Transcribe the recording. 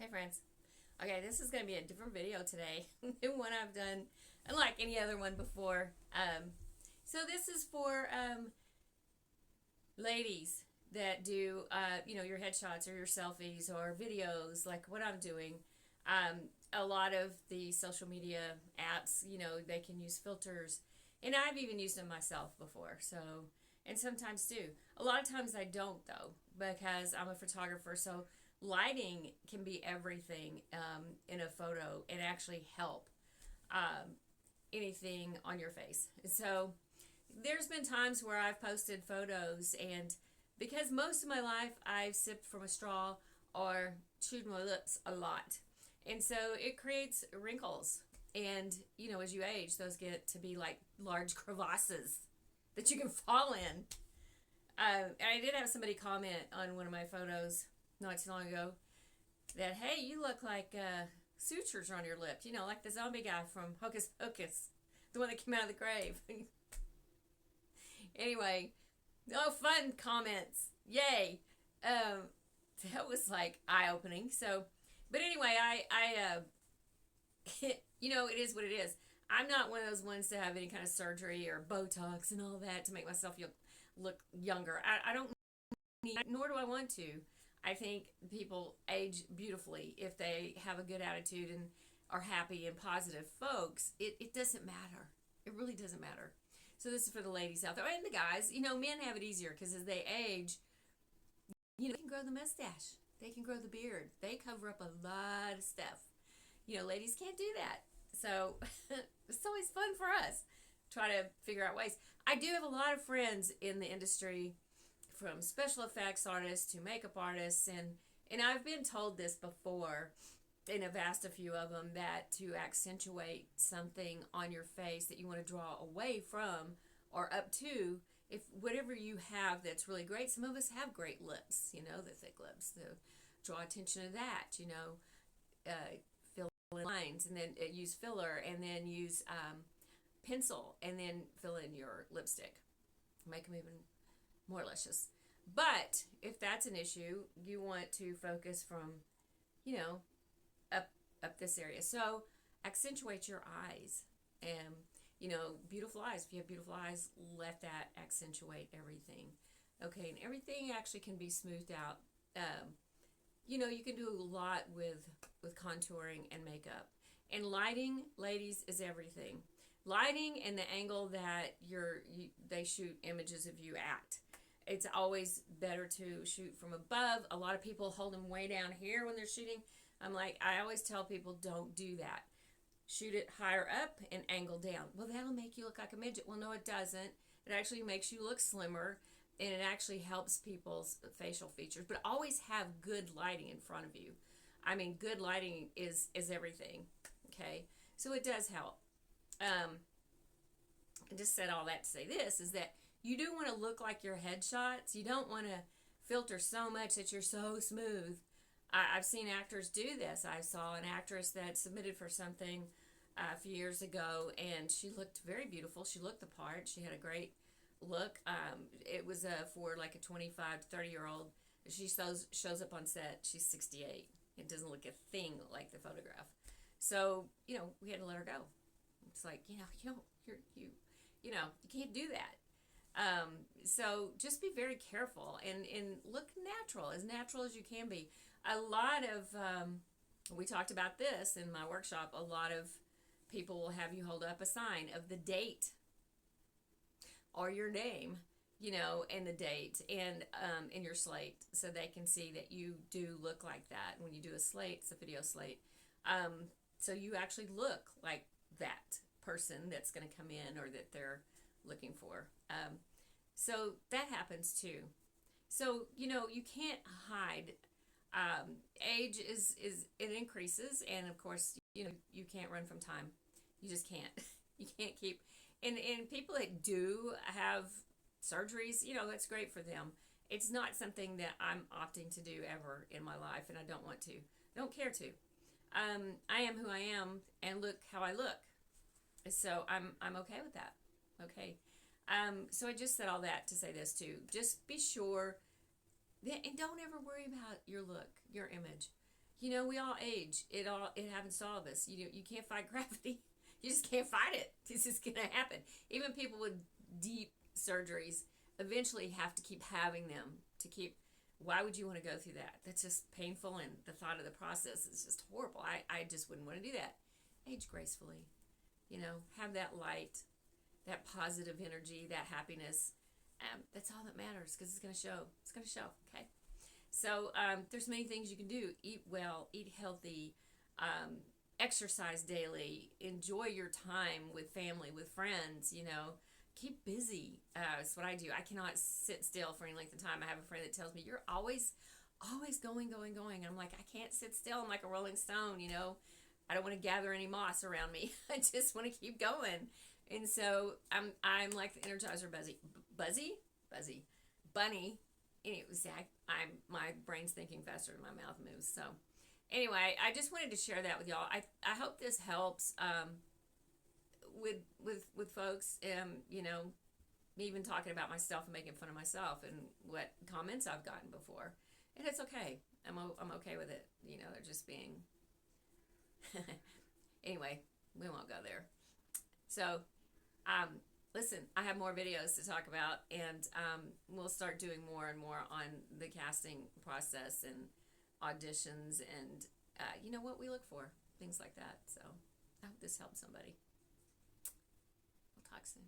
Hey friends. Okay, this is going to be a different video today than one I've done, unlike any other one before. So this is for ladies that do, your headshots or your selfies or videos like what I'm doing. A lot of the social media apps, they can use filters, and I've even used them myself before. So, and sometimes do. A lot of times I don't though, because I'm a photographer. So lighting can be everything in a photo and actually help um, anything on your face. So there's been times where I've posted photos, and because most of my life I've sipped from a straw or chewed my lips a lot, and so it creates wrinkles. And as you age, those get to be like large crevasses that you can fall in. And I did have somebody comment on one of my photos not too long ago that, hey, you look like sutures on your lip, like the zombie guy from Hocus Pocus, the one that came out of the grave. Anyway, oh, fun comments. Yay. That was like eye-opening. So, but anyway, it is what it is. I'm not one of those ones to have any kind of surgery or Botox and all that to make myself look younger. I don't need, nor do I want to. I think people age beautifully if they have a good attitude and are happy and positive folks. It doesn't matter. It really doesn't matter. So this is for the ladies out there and the guys. Men have it easier because as they age, they can grow the mustache. They can grow the beard. They cover up a lot of stuff. Ladies can't do that. So it's always fun for us. Try to figure out ways. I do have a lot of friends in the industry, from special effects artists to makeup artists, and I've been told this before, and I've asked a few of them that to accentuate something on your face that you want to draw away from or up to, if whatever you have that's really great. Some of us have great lips, the thick lips, to draw attention to that, fill in lines, and then use filler, and then use pencil, and then fill in your lipstick, make them even more luscious. But if that's an issue, you want to focus from, up this area. So accentuate your eyes, and beautiful eyes. If you have beautiful eyes, let that accentuate everything. Okay, and everything actually can be smoothed out. You can do a lot with contouring and makeup. And lighting, ladies, is everything. Lighting and the angle that they shoot images of you at. It's always better to shoot from above. A lot of people hold them way down here when they're shooting. I always tell people, don't do that. Shoot it higher up and angle down. Well, that'll make you look like a midget. Well, no, it doesn't. It actually makes you look slimmer, and it actually helps people's facial features. But always have good lighting in front of you. Good lighting is everything. Okay, so it does help. I just said all that to say this is that you do want to look like your headshots. You don't want to filter so much that you're so smooth. I've seen actors do this. I saw an actress that submitted for something a few years ago, and she looked very beautiful. She looked the part. She had a great look. It was for like a 25 to 30-year-old. She shows up on set. She's 68. It doesn't look a thing like the photograph. So, we had to let her go. It's like, you can't do that. So just be very careful and look natural as you can be. A lot of, we talked about this in my workshop, a lot of people will have you hold up a sign of the date or your name, and the date, and in your slate, so they can see that you do look like that. When you do a slate, it's a video slate. So you actually look like that person that's going to come in or that they're looking for. So that happens too. So, you can't hide. Age it increases, and of course, you can't run from time. You just can't. You can't keep, and people that do have surgeries, that's great for them. It's not something that I'm opting to do ever in my life, and I don't want to. I don't care to. I am who I am, and look how I look. So I'm okay with that. Okay. So I just said all that to say this too. Just be sure, and don't ever worry about your look, your image. We all age. It happens to all of us. You can't fight gravity. You just can't fight it. This is gonna happen. Even people with deep surgeries eventually have to keep having them to keep. Why would you want to go through that? That's just painful, and the thought of the process is just horrible. I just wouldn't want to do that. Age gracefully. Have that light, that positive energy, that happiness. That's all that matters, because it's going to show. It's going to show. Okay. So there's many things you can do. Eat well, eat healthy, exercise daily, enjoy your time with family, with friends. Keep busy. That's what I do. I cannot sit still for any length of time. I have a friend that tells me, you're always going, going, going. And I'm like, I can't sit still. I'm like a rolling stone. I don't want to gather any moss around me. I just want to keep going. And so I'm like the Energizer bunny. Anyway, my brain's thinking faster than my mouth moves. So anyway, I just wanted to share that with y'all. I hope this helps with folks. Me even talking about myself and making fun of myself and what comments I've gotten before, and it's okay. I'm okay with it. They're just being. Anyway, we won't go there. So, listen, I have more videos to talk about, and we'll start doing more and more on the casting process and auditions and what we look for, things like that. So, I hope this helps somebody. We'll talk soon.